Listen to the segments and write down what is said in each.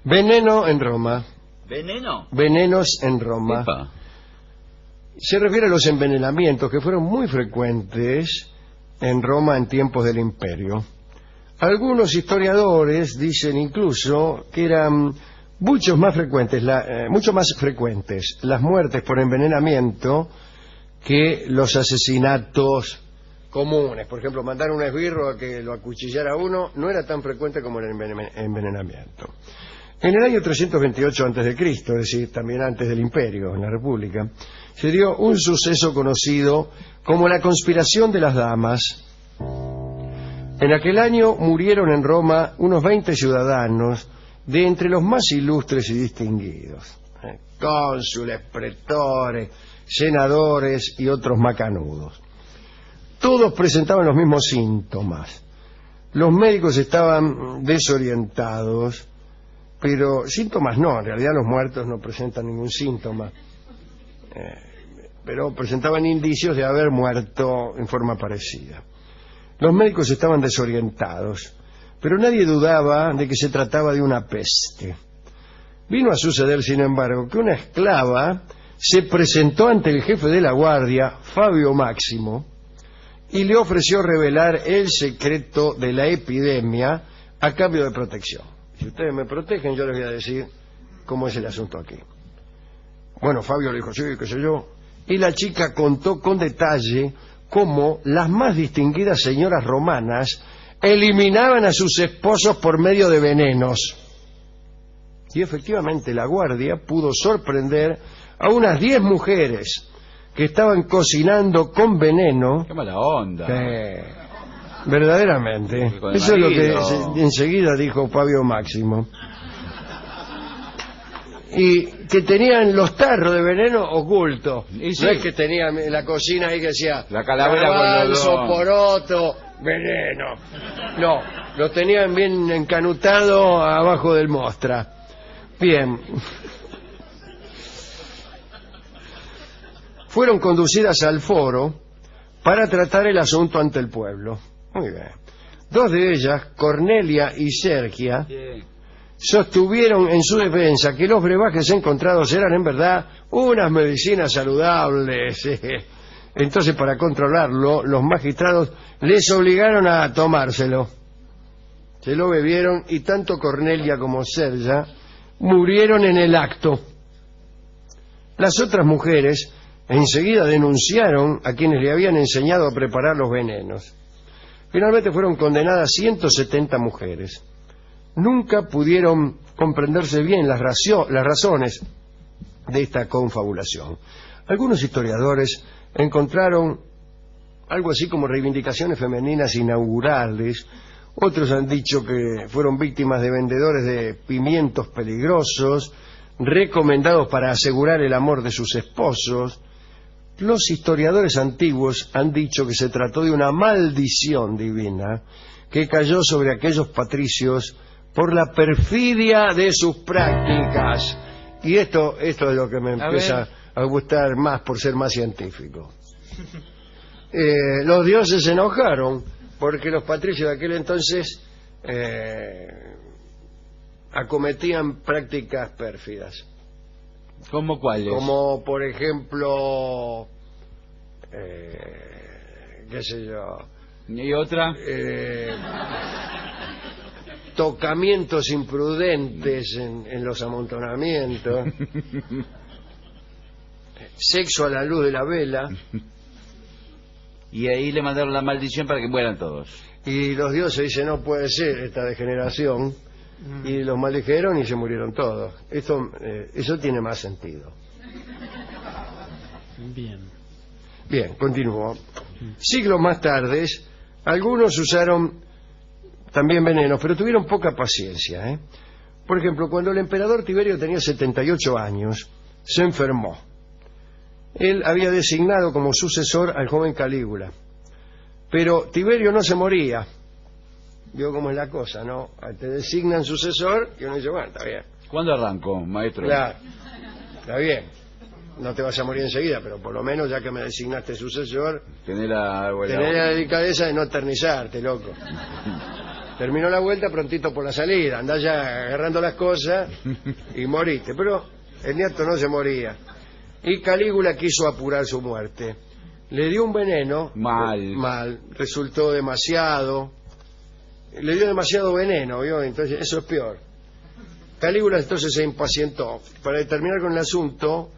Veneno en Roma. ¿Veneno? Venenos en Roma. Epa. Se refiere a los envenenamientos que fueron muy frecuentes en Roma en tiempos del Imperio. Algunos historiadores dicen incluso que eran mucho más frecuentes las muertes por envenenamiento que los asesinatos comunes. Por ejemplo, mandar un esbirro a que lo acuchillara a uno no era tan frecuente como el envenenamiento. En el año 328 a.C., es decir, también antes del Imperio, en la República, se dio un suceso conocido como la conspiración de las damas. En aquel año murieron en Roma unos 20 ciudadanos de entre los más ilustres y distinguidos. Cónsules, pretores, senadores y otros macanudos. Todos presentaban los mismos síntomas. Los médicos estaban desorientados, pero síntomas no, en realidad los muertos no presentan ningún síntoma, pero presentaban indicios de haber muerto en forma parecida. Los médicos estaban desorientados, pero nadie dudaba de que se trataba de una peste. Vino a suceder, sin embargo, que una esclava se presentó ante el jefe de la guardia, Fabio Máximo, y le ofreció revelar el secreto de la epidemia a cambio de protección. Si ustedes me protegen, yo les voy a decir cómo es el asunto aquí. Bueno, Fabio le dijo, sí, qué sé yo. Y la chica contó con detalle cómo las más distinguidas señoras romanas eliminaban a sus esposos por medio de venenos. Y efectivamente la guardia pudo sorprender a unas 10 mujeres que estaban cocinando con veneno. ¡Qué mala onda! Verdaderamente. Eso es lo que enseguida dijo Fabio Máximo. Y que tenían los tarros de veneno ocultos. Y sí. No es que tenían la cocina ahí que decía la calavera garbanzo, con los poroto, veneno. No, lo tenían bien encanutado abajo del mostra. Bien. Fueron conducidas al foro para tratar el asunto ante el pueblo. Muy bien. 2 de ellas, Cornelia y Sergia, sostuvieron en su defensa que los brebajes encontrados eran en verdad unas medicinas saludables. Entonces, para controlarlo, los magistrados les obligaron a tomárselo. Se lo bebieron y tanto Cornelia como Sergia murieron en el acto. Las otras mujeres enseguida denunciaron a quienes le habían enseñado a preparar los venenos. Finalmente fueron condenadas 170 mujeres. Nunca pudieron comprenderse bien las razones de esta confabulación. Algunos historiadores encontraron algo así como reivindicaciones femeninas inaugurales. Otros han dicho que fueron víctimas de vendedores de pimientos peligrosos, recomendados para asegurar el amor de sus esposos. Los historiadores antiguos han dicho que se trató de una maldición divina que cayó sobre aquellos patricios por la perfidia de sus prácticas. Y esto es lo que me empieza a gustar más por ser más científico. Los dioses se enojaron porque los patricios de aquel entonces acometían prácticas pérfidas. ¿Cómo cuáles? Como, por ejemplo, qué sé yo. ¿Y otra? Tocamientos imprudentes en los amontonamientos. Sexo a la luz de la vela. Y ahí le mandaron la maldición para que mueran todos. Y los dioses dicen, no puede ser esta degeneración. Y los maldijeron y se murieron todos. Eso tiene más sentido. Bien, continúo. Siglos más tarde, algunos usaron también venenos, pero tuvieron poca paciencia. Por ejemplo, cuando el emperador Tiberio tenía 78 años, se enfermó. Él había designado como sucesor al joven Calígula. Pero Tiberio no se moría. Vio cómo es la cosa, ¿no? Te designan sucesor y uno dice, bueno, está bien. ¿Cuándo arrancó, maestro? Claro, está bien. No te vas a morir enseguida, pero por lo menos ya que me designaste sucesor, Tener la delicadeza de no eternizarte, loco. Terminó la vuelta, prontito por la salida. Andá ya agarrando las cosas y moriste. Pero el nieto no se moría. Y Calígula quiso apurar su muerte. Le dio un veneno. Mal. Resultó demasiado. Le dio demasiado veneno, ¿vio? Entonces eso es peor. Calígula entonces se impacientó. Para terminar con el asunto,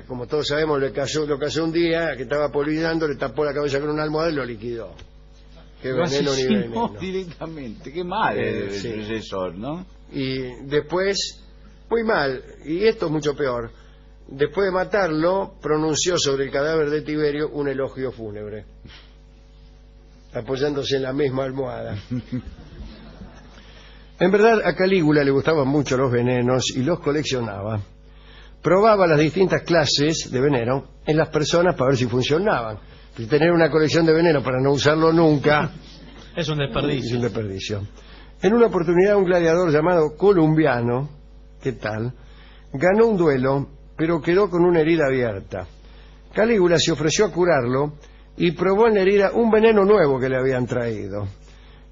como todos sabemos, lo cayó un día, que estaba polvidando, le tapó la cabeza con una almohada y lo liquidó. Qué veneno ni veneno. Directamente, qué mal el sí. profesor, ¿no? Y después, muy mal, y esto es mucho peor, después de matarlo, pronunció sobre el cadáver de Tiberio un elogio fúnebre, apoyándose en la misma almohada. En verdad, a Calígula le gustaban mucho los venenos y los coleccionaba. Probaba las distintas clases de veneno en las personas para ver si funcionaban. Y tener una colección de veneno para no usarlo nunca es un desperdicio. Es un desperdicio. En una oportunidad, un gladiador llamado Columbiano, ¿qué tal?, ganó un duelo, pero quedó con una herida abierta. Calígula se ofreció a curarlo y probó en la herida un veneno nuevo que le habían traído.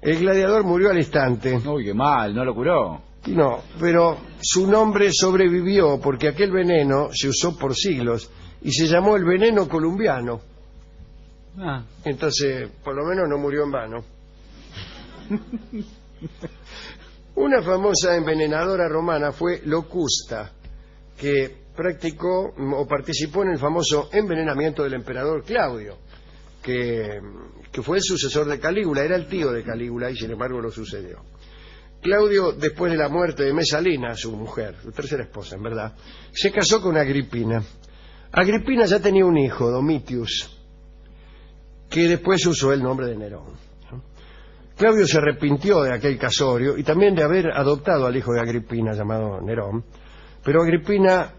El gladiador murió al instante. Uy, qué mal, ¿no lo curó? No, pero su nombre sobrevivió porque aquel veneno se usó por siglos y se llamó el veneno columbiano. Entonces, por lo menos no murió en vano. Una famosa envenenadora romana fue Locusta, que practicó o participó en el famoso envenenamiento del emperador Claudio, que fue el sucesor de Calígula, era el tío de Calígula y sin embargo lo sucedió. Claudio, después de la muerte de Mesalina, su mujer, su tercera esposa en verdad, se casó con Agripina. Agripina ya tenía un hijo, Domitius, que después usó el nombre de Nerón. Claudio se arrepintió de aquel casorio y también de haber adoptado al hijo de Agripina llamado Nerón, pero Agripina,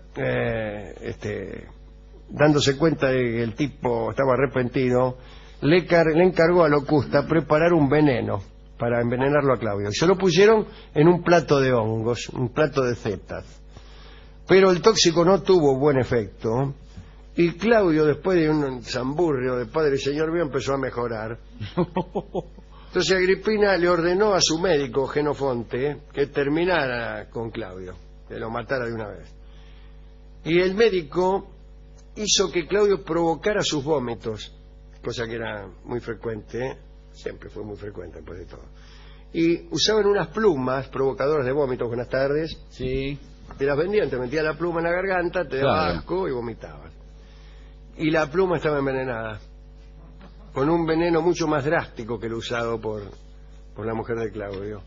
dándose cuenta de que el tipo estaba arrepentido, le encargó a Locusta preparar un veneno para envenenarlo a Claudio. Y se lo pusieron en un plato de hongos, un plato de setas. Pero el tóxico no tuvo buen efecto. Y Claudio, después de un zamburrio de Padre y Señor mío, empezó a mejorar. Entonces Agripina le ordenó a su médico, Genofonte, que terminara con Claudio, que lo matara de una vez. Y el médico hizo que Claudio provocara sus vómitos, cosa que era muy frecuente, siempre fue muy frecuente después de todo. Y usaban unas plumas provocadoras de vómitos, buenas tardes. Sí. Te las vendían, te metían la pluma en la garganta, te daba asco y vomitabas. Y la pluma estaba envenenada, con un veneno mucho más drástico que el usado por la mujer de Claudio.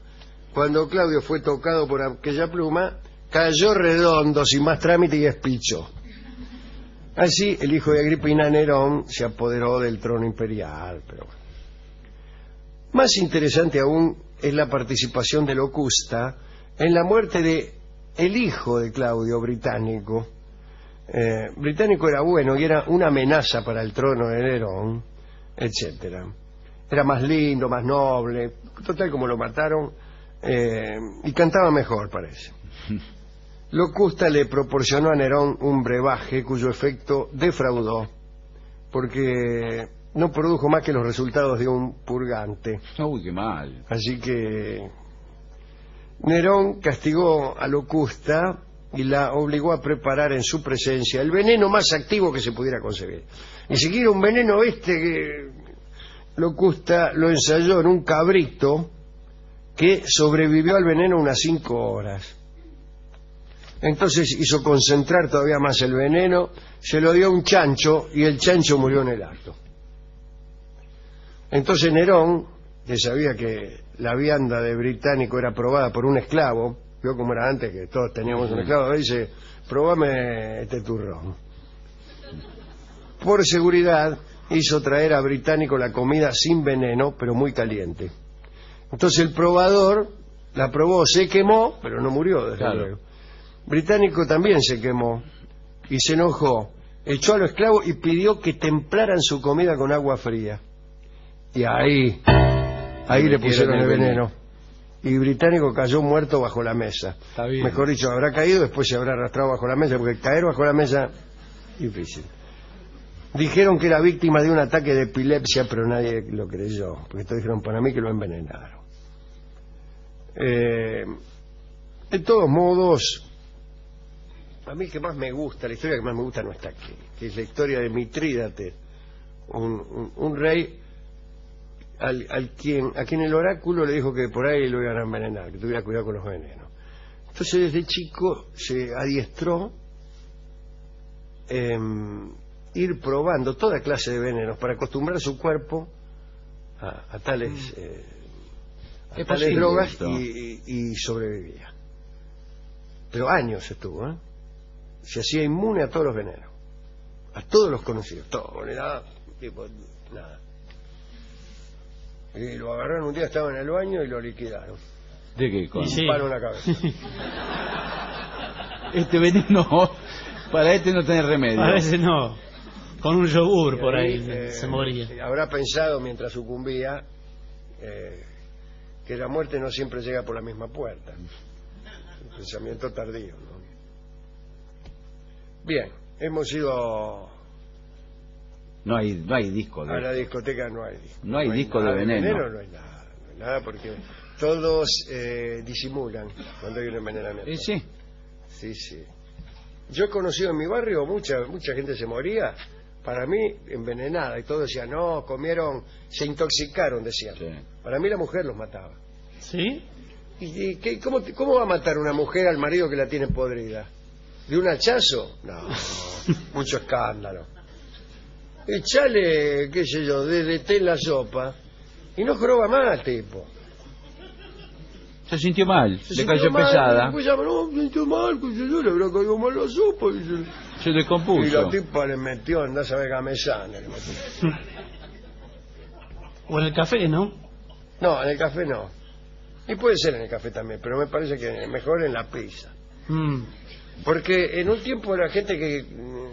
Cuando Claudio fue tocado por aquella pluma, cayó redondo, sin más trámite, y espichó. Así, el hijo de Agripina, Nerón, se apoderó del trono imperial. Pero bueno. Más interesante aún es la participación de Locusta en la muerte de el hijo de Claudio, Británico. Británico era bueno y era una amenaza para el trono de Nerón, etcétera. Era más lindo, más noble, total como lo mataron, y cantaba mejor, parece. Locusta le proporcionó a Nerón un brebaje cuyo efecto defraudó, porque no produjo más que los resultados de un purgante. Uy, qué mal. Así que Nerón castigó a Locusta y la obligó a preparar en su presencia el veneno más activo que se pudiera conseguir. Ni siquiera un veneno que Locusta lo ensayó en un cabrito que sobrevivió al veneno unas 5 horas. Entonces hizo concentrar todavía más el veneno, se lo dio a un chancho y el chancho murió en el acto. Entonces Nerón, que sabía que la vianda de Británico era probada por un esclavo, vio como era antes, que todos teníamos un esclavo, dice, probame este turrón. Por seguridad, hizo traer a Británico la comida sin veneno, pero muy caliente. Entonces el probador la probó, se quemó, pero no murió, desde luego. Británico también se quemó y se enojó, echó a los esclavos y pidió que templaran su comida con agua fría. Y ahí le pusieron el veneno. Y Británico cayó muerto bajo la mesa. Mejor dicho, habrá caído, después se habrá arrastrado bajo la mesa, porque caer bajo la mesa, difícil. Dijeron que era víctima de un ataque de epilepsia, pero nadie lo creyó, porque todos dijeron, para mí que lo envenenaron. De todos modos, a mí que más me gusta, la historia que más me gusta no está aquí, que es la historia de Mitrídates, un rey a quien el oráculo le dijo que por ahí lo iban a envenenar, que tuviera cuidado con los venenos. Entonces desde chico se adiestró ir probando toda clase de venenos para acostumbrar su cuerpo a tales drogas y sobrevivía. Pero años estuvo, se hacía inmune a todos los venenos, a todos los conocidos, todo, nada, tipo, nada. Y lo agarraron un día, estaba en el baño y lo liquidaron. ¿De qué cosa? Un palo en la cabeza. Este veneno, para este no tiene remedio. A veces no, con un yogur por ahí se moría. Habrá pensado mientras sucumbía que la muerte no siempre llega por la misma puerta. Un pensamiento tardío, ¿no? Bien, hemos ido No hay disco a la discoteca, no hay disco. No hay disco de veneno. No hay nada porque todos disimulan cuando hay un envenenamiento. Sí. Sí. Yo he conocido en mi barrio mucha gente se moría, para mí envenenada, y todos decían, no, comieron, se intoxicaron, decían. Sí. Para mí la mujer los mataba. ¿Sí? ¿Cómo va a matar una mujer al marido que la tiene podrida? ¿De un hachazo? No, mucho escándalo. Echale, qué sé yo, DDT en la sopa y no joroba más, tipo. Se sintió mal, le cayó pesada. Después llama, no, se sintió mal, qué sé yo, le habrá caído mal la sopa. Se descompuso. Y la tipa le metió, andá a saber gamesana. O en el café, ¿no? No, en el café no. Y puede ser en el café también, pero me parece que mejor en la pizza. Porque en un tiempo la gente que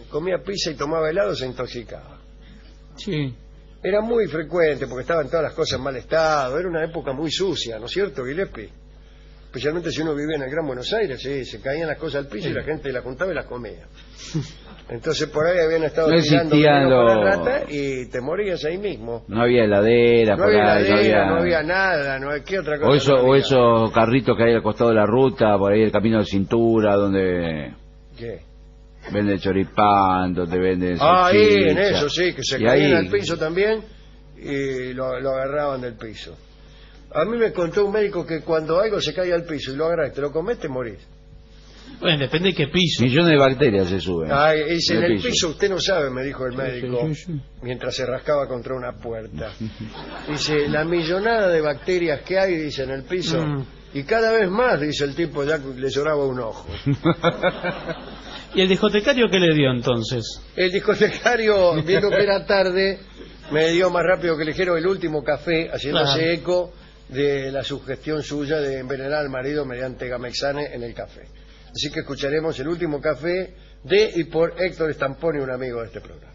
comía pizza y tomaba helado se intoxicaba. Sí. Era muy frecuente porque estaban todas las cosas en mal estado. Era una época muy sucia, ¿no es cierto, Gillespie? Especialmente si uno vivía en el Gran Buenos Aires, sí, se caían las cosas al piso y la gente las juntaba y las comía. Entonces por ahí habían estado tirando veneno para la rata y te morías ahí mismo. No había heladera, No había nada, ¿qué otra cosa? O esos carritos que hay al costado de la ruta, por ahí el camino de cintura, donde ¿qué? venden choripán, donde venden ahí, salchicha. en eso sí, que se Y caían ahí... al piso también y lo agarraban del piso. A mí me contó un médico que cuando algo se cae al piso y lo agarras y te lo comes, te morís. Bueno, depende de qué piso. Millones de bacterias se suben. Dice, en el piso usted no sabe, me dijo el médico, Sí. mientras se rascaba contra una puerta. Dice, la millonada de bacterias que hay, dice, en el piso, y cada vez más, dice el tipo, ya le lloraba un ojo. ¿Y el discotecario qué le dio entonces? El discotecario, viendo que era tarde, me dio más rápido que ligero el último café, haciéndose eco de la sugestión suya de envenenar al marido mediante gamexane en el café. Así que escucharemos el último café de y por Héctor Stamponi, un amigo de este programa.